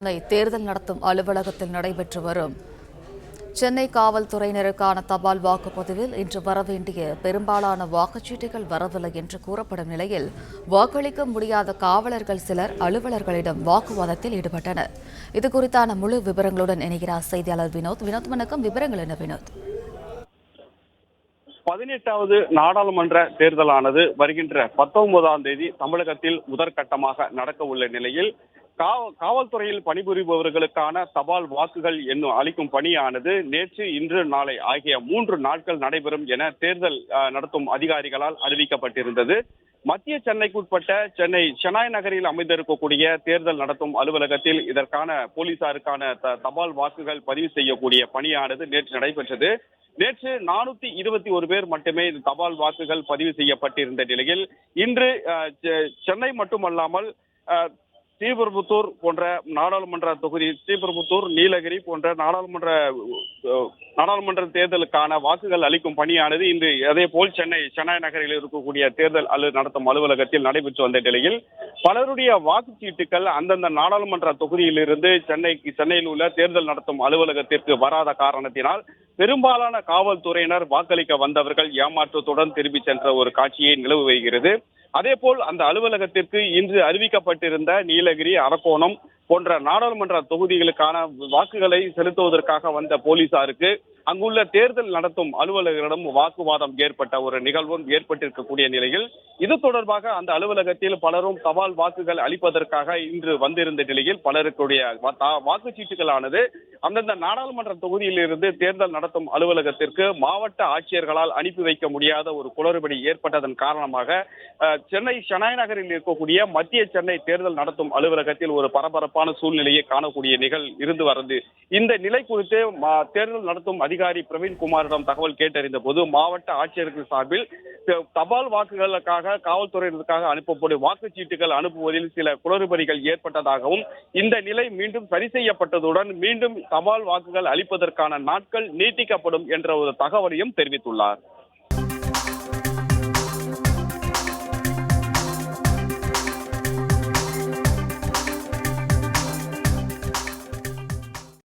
சென்னை தேர்தல் நடத்தும் அலுவலகத்தில் நடைபெற்று வரும் சென்னை காவல்துறையினருக்கான தபால் வாக்குப்பதிவில் இன்று வரவேண்டிய பெரும்பாலான வாக்குச்சீட்டுகள் வரவில்லை என்று கூறப்படும் நிலையில் வாக்களிக்க முடியாத காவலர்கள் சிலர் அலுவலர்களிடம் வாக்குவாதத்தில் ஈடுபட்டனர். இதுகுறித்தான முழு விவரங்களுடன் இணைகிறார் செய்தியாளர் வினோத். வணக்கம். விவரங்கள் என்ன வினோத்? 18வது நாடாளுமன்ற தேர்தலானது வருகின்ற 19ஆம் தேதி தமிழகத்தில் முதற்கட்டமாக நடக்க உள்ள நிலையில் காவல்துறையில் பணிபுரிபவர்களுக்கான தபால் வாக்குகள் அளிக்கும் பணியானது நேற்று, இன்று, நாளை ஆகிய 3 நாட்கள் நடைபெறும் என தேர்தல் நடத்தும் அதிகாரிகளால் அறிவிக்கப்பட்டிருந்தது. மத்திய சென்னைக்குட்பட்ட சென்னை ஷெனாய் நகரில் அமைந்திருக்கக்கூடிய தேர்தல் நடத்தும் அலுவலகத்தில் இதற்கான போலீசாருக்கான தபால் வாக்குகள் பதிவு செய்யக்கூடிய பணியானது நேற்று நடைபெற்றது. நேற்று 421 பேர் மட்டுமே தபால் வாக்குகள் பதிவு செய்யப்பட்டிருந்த நிலையில் இன்று சென்னை மட்டுமல்லாமல் ஸ்ரீபெரும்புத்தூர் போன்ற நாடாளுமன்ற தொகுதி, ஸ்ரீபெரும்புத்தூர், நீலகிரி போன்ற நாடாளுமன்ற தேர்தலுக்கான வாக்குகள் அளிக்கும் பணியானது இன்று அதேபோல் சென்னை ஷெனாய் நகரில் இருக்கக்கூடிய தேர்தல் நடத்தும் அலுவலகத்தில் நடைபெற்று வந்த நிலையில் பலருடைய வாக்குச்சீட்டுகள் அந்தந்த நாடாளுமன்ற தொகுதியிலிருந்து சென்னையில் உள்ள தேர்தல் நடத்தும் அலுவலகத்திற்கு வராத காரணத்தினால் பெரும்பாலான காவல்துறையினர் வாக்களிக்க வந்தவர்கள் ஏமாற்றத்துடன் திரும்பி சென்ற ஒரு காட்சியை நிலவு வருகிறது. அதேபோல் அந்த அலுவலகத்திற்கு இன்று அறிவிக்கப்பட்டிருந்த நீலகிரி, அரக்கோணம் போன்ற நாடாளுமன்ற தொகுதிகளுக்கான வாக்குகளை செலுத்துவதற்காக வந்த போலீசாருக்கு அங்குள்ள தேர்தல் நடத்தும் அலுவலர்களிடம் வாக்குவாதம் ஏற்பட்ட ஒரு நிகழ்வும் ஏற்பட்டிருக்கக்கூடிய நிலையில் இது தொடர்பாக அந்த அலுவலகத்தில் பலரும் தபால் வாக்குகள் அளிப்பதற்காக இன்று வந்திருந்த நிலையில் பலருக்குடைய வாக்குச்சீட்டுகளானது அந்தந்த நாடாளுமன்ற தொகுதியிலிருந்து தேர்தல் நடத்தும் அலுவலகத்திற்கு மாவட்ட ஆட்சியர்களால் அனுப்பி வைக்க முடியாத ஒரு குளறுபடி ஏற்பட்டதன் காரணமாக சென்னை ஷெனாய் நகரில் இருக்கக்கூடிய மத்திய சென்னை தேர்தல் நடத்தும் அலுவலகத்தில் ஒரு பரபரப்பான சூழ்நிலையை காணக்கூடிய நிகழ்வு இருந்து வருது. இந்த நிலை குறித்து தேர்தல் நடத்தும் அதிகாரி பிரவீன்குமாரிடம் தகவல் கேட்டறிந்த போது மாவட்ட ஆட்சியர்கள் சார்பில் தபால் வாக்குகளுக்காக காவல்துறையினருக்காக அனுப்பப்படும் வாக்குச்சீட்டுகள் அனுப்புவதில் சில குளறுபடிகள் ஏற்பட்டதாகவும் இந்த நிலை மீண்டும் சரி செய்யப்பட்டதுடன் மீண்டும் தபால் வாக்குகள் அளிப்பதற்கான நாட்கள் நீட்டிக்கப்படும் என்ற ஒரு தகவலையும் தெரிவித்துள்ளார்.